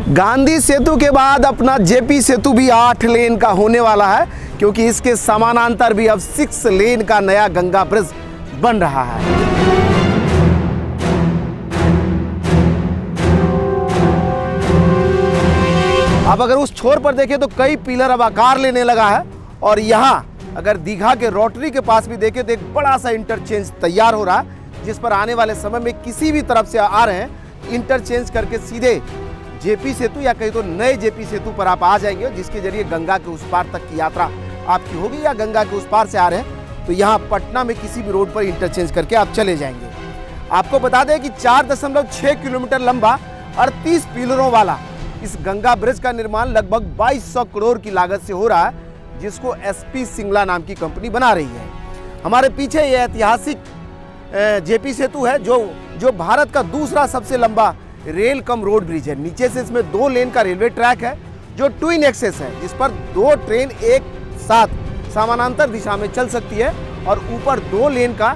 गांधी सेतु के बाद अपना जेपी सेतु भी 8 लेन का होने वाला है, क्योंकि इसके समानांतर भी अब 6 लेन का नया गंगा ब्रिज बन रहा है। अब अगर उस छोर पर देखें तो कई पिलर अब आकार लेने लगा है, और यहाँ अगर दीघा के रोटरी के पास भी देखें तो एक बड़ा सा इंटरचेंज तैयार हो रहा है, जिस पर आने वाले समय में किसी भी तरफ से आ रहे हैं इंटरचेंज करके सीधे जेपी सेतु या कहीं तो नए जेपी सेतु पर आप आ जाएंगे, जिसके जरिए गंगा के उस पार तक की यात्रा आपकी होगी, या गंगा के उस पार से आ रहे हैं तो यहाँ पटना में किसी भी रोड पर इंटरचेंज करके आप चले जाएंगे। आपको बता दें कि 4.6 किलोमीटर लंबा 38 पिलरों वाला इस गंगा ब्रिज का निर्माण लगभग 2200 करोड़ की लागत से हो रहा है, जिसको एसपी सिंगला नाम की कंपनी बना रही है। हमारे पीछे ये ऐतिहासिक जेपी सेतु है, जो भारत का दूसरा सबसे लंबा रेल कम रोड ब्रिज है। नीचे से इसमें 2 लेन का रेलवे ट्रैक है जो ट्विन एक्सेस है, जिस पर 2 ट्रेन एक साथ समानांतर दिशा में चल सकती है, और ऊपर 2 लेन का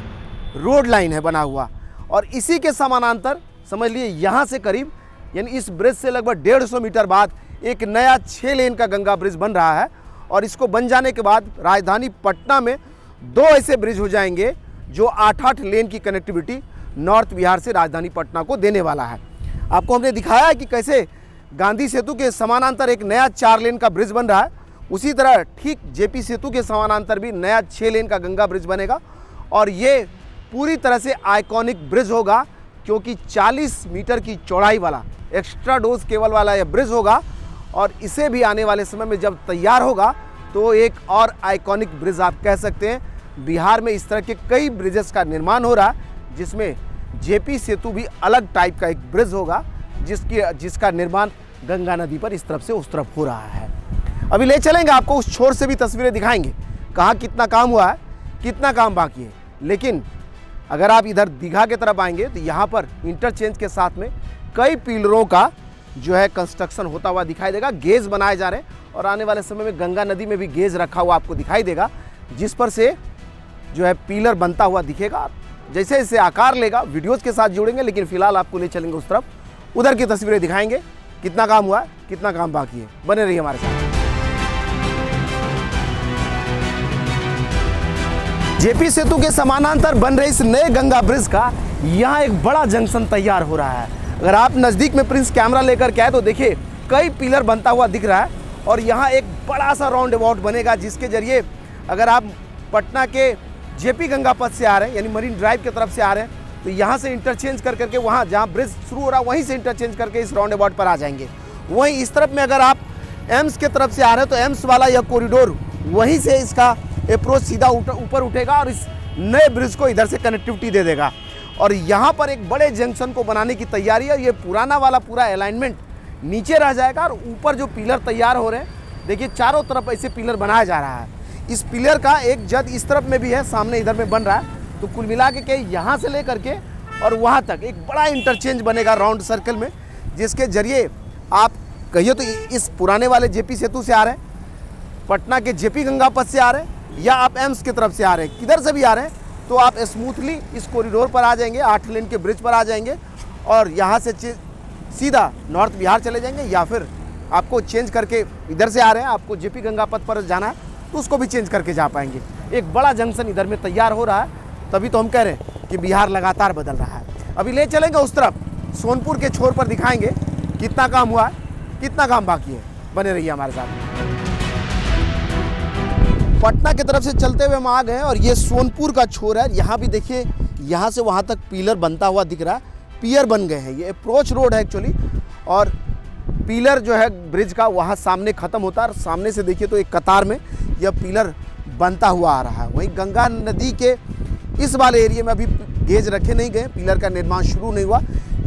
रोड लाइन है बना हुआ। और इसी के समानांतर समझ लिए यहाँ से करीब यानी इस ब्रिज से लगभग 150 मीटर बाद एक नया 6 लेन का गंगा ब्रिज बन रहा है, और इसको बन जाने के बाद राजधानी पटना में 2 ऐसे ब्रिज हो जाएंगे जो 8-8 लेन की कनेक्टिविटी नॉर्थ बिहार से राजधानी पटना को देने वाला है। आपको हमने दिखाया है कि कैसे गांधी सेतु के समानांतर एक नया 4 लेन का ब्रिज बन रहा है, उसी तरह ठीक जेपी सेतु के समानांतर भी नया 6 लेन का गंगा ब्रिज बनेगा, और ये पूरी तरह से आइकॉनिक ब्रिज होगा, क्योंकि 40 मीटर की चौड़ाई वाला एक्स्ट्रा डोज केबल वाला यह ब्रिज होगा, और इसे भी आने वाले समय में जब तैयार होगा तो एक और आइकॉनिक ब्रिज आप कह सकते हैं। बिहार में इस तरह के कई ब्रिजेस का निर्माण हो रहा है, जिसमें जेपी सेतु भी अलग टाइप का एक ब्रिज होगा, जिसका निर्माण गंगा नदी पर इस तरफ से उस तरफ हो रहा है। अभी ले चलेंगे आपको, उस छोर से भी तस्वीरें दिखाएंगे, कहाँ कितना काम हुआ है, कितना काम बाकी है। लेकिन अगर आप इधर दीघा की तरफ आएंगे तो यहाँ पर इंटरचेंज के साथ में कई पिलरों का जो है कंस्ट्रक्शन होता हुआ दिखाई देगा। गेज बनाए जा रहे हैं, और आने वाले समय में गंगा नदी में भी गेज रखा हुआ आपको दिखाई देगा, जिस पर से जो है पिलर बनता हुआ दिखेगा। जैसे जैसे आकार लेगा वीडियोस के साथ जुड़ेंगे, लेकिन फिलहाल आपको ले चलेंगे उस तरफ, उधर की तस्वीरें दिखाएंगे, कितना काम हुआ है, कितना काम बाकी है। बने रहिए हमारे साथ। जेपी सेतु के समानांतर बन रहे इस नए गंगा ब्रिज का यहाँ एक बड़ा जंक्शन तैयार हो रहा है। अगर आप नज़दीक में प्रिंस कैमरा लेकर के आए तो देखिए कई पिलर बनता हुआ दिख रहा है, और यहाँ एक बड़ा सा राउंड अबाउट बनेगा, जिसके जरिए अगर आप पटना के जेपी गंगा पथ से आ रहे हैं यानी मरीन ड्राइव की तरफ से आ रहे हैं तो यहाँ से इंटरचेंज कर करके वहाँ जहाँ ब्रिज शुरू हो रहा है वहीं से इंटरचेंज करके इस राउंड अबाउट पर आ जाएंगे। वहीं इस तरफ में अगर आप एम्स के तरफ से आ रहे हैं तो एम्स वाला यह कॉरिडोर वहीं से इसका अप्रोच सीधा ऊपर उठेगा, और इस नए ब्रिज को इधर से कनेक्टिविटी दे देगा। और यहाँ पर एक बड़े जंक्शन को बनाने की तैयारी है। ये पुराना वाला पूरा अलाइनमेंट नीचे रह जाएगा, और ऊपर जो पिलर तैयार हो रहे हैं देखिए चारों तरफ ऐसे पिलर बनाया जा रहा है। इस पिलर का एक जद इस तरफ में भी है, सामने इधर में बन रहा है, तो कुल मिला के यहाँ से लेकर के और वहाँ तक एक बड़ा इंटरचेंज बनेगा राउंड सर्कल में, जिसके जरिए आप कहिए तो इस पुराने वाले जेपी सेतु से आ रहे हैं, पटना के जेपी गंगा पथ से आ रहे हैं, या आप एम्स की तरफ से आ रहे हैं, किधर से भी आ रहे हैं तो आप स्मूथली इस कॉरिडोर पर आ जाएंगे, 8 लेन के ब्रिज पर आ जाएंगे, और यहाँ से सीधा नॉर्थ बिहार चले जाएंगे, या फिर आपको चेंज करके इधर से आ रहे हैं आपको जेपी गंगा पथ पर जाना है तो उसको भी चेंज करके जा पाएंगे। एक बड़ा जंक्शन इधर में तैयार हो रहा है, तभी तो हम कह रहे हैं कि बिहार लगातार बदल रहा है। अभी ले चलेंगे उस तरफ, सोनपुर के छोर पर दिखाएंगे कितना काम हुआ है, कितना काम बाकी है। बने रहिए हमारे साथ। पटना की तरफ से चलते हुए हम आ गए, और ये सोनपुर का छोर है। यहाँ भी देखिए यहाँ से वहाँ तक पिलर बनता हुआ दिख रहा है, पियर बन गए हैं। ये अप्रोच रोड है एक्चुअली, और पिलर जो है ब्रिज का वहाँ सामने ख़त्म होता है, और सामने से देखिए तो एक कतार में यह पिलर बनता हुआ आ रहा है। वहीं गंगा नदी के इस वाले एरिया में अभी गेज रखे नहीं गए, पिलर का निर्माण शुरू नहीं हुआ,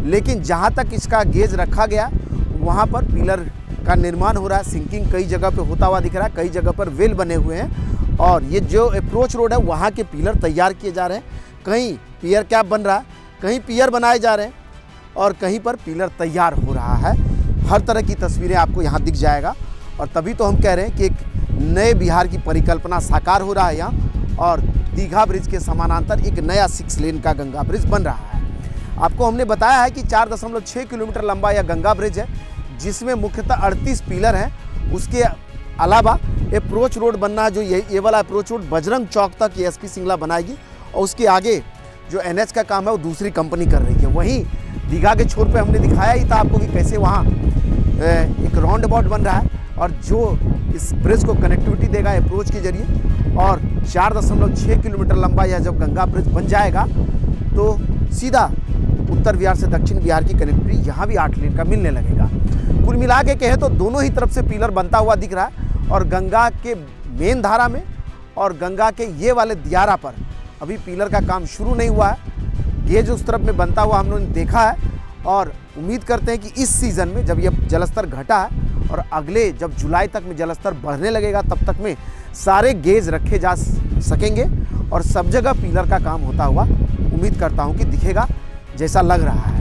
लेकिन जहाँ तक इसका गेज रखा गया वहाँ पर पिलर का निर्माण हो रहा है। सिंकिंग कई जगह पे होता हुआ दिख रहा है, कई जगह पर वेल बने हुए हैं, और ये जो अप्रोच रोड है वहाँ के पिलर तैयार किए जा रहे हैं। कहीं पियर कैप बन रहा है, कहीं पियर बनाए जा रहे हैं, और कहीं पर पिलर तैयार हो रहा है। हर तरह की तस्वीरें आपको यहाँ दिख जाएगा, और तभी तो हम कह रहे हैं कि एक नए बिहार की परिकल्पना साकार हो रहा है यहाँ, और दीघा ब्रिज के समानांतर एक नया 6 लेन का गंगा ब्रिज बन रहा है। आपको हमने बताया है कि 4.6 किलोमीटर लंबा यह गंगा ब्रिज है, जिसमें मुख्यतः 38 पिलर हैं। उसके अलावा अप्रोच रोड बनना है, जो ये वाला अप्रोच रोड बजरंग चौक तक ये एसपी सिंगला बनाएगी और उसके आगे जो एनएच का काम है वो दूसरी कंपनी कर रही है। वहीं दीघा के छोर पे हमने दिखाया ही था आपको कि कैसे वहाँ एक राउंड अबाउट बन रहा है और जो इस ब्रिज को कनेक्टिविटी देगा अप्रोच के जरिए, और 4.6 किलोमीटर लंबा यह जब गंगा ब्रिज बन जाएगा तो सीधा उत्तर बिहार से दक्षिण बिहार की कनेक्टिविटी यहाँ भी 8 लेन का मिलने लगेगा। कुल मिला के कहे तो दोनों ही तरफ से पिलर बनता हुआ दिख रहा है और गंगा के मेन धारा में और गंगा के ये वाले दियारा पर अभी पिलर का काम शुरू नहीं हुआ है। गेज उस तरफ में बनता हुआ हम लोगों ने देखा है और उम्मीद करते हैं कि इस सीज़न में जब ये जलस्तर घटा है और अगले जब जुलाई तक में जलस्तर बढ़ने लगेगा तब तक में सारे गेज रखे जा सकेंगे और सब जगह पिलर का काम होता हुआ उम्मीद करता हूं कि दिखेगा, जैसा लग रहा है।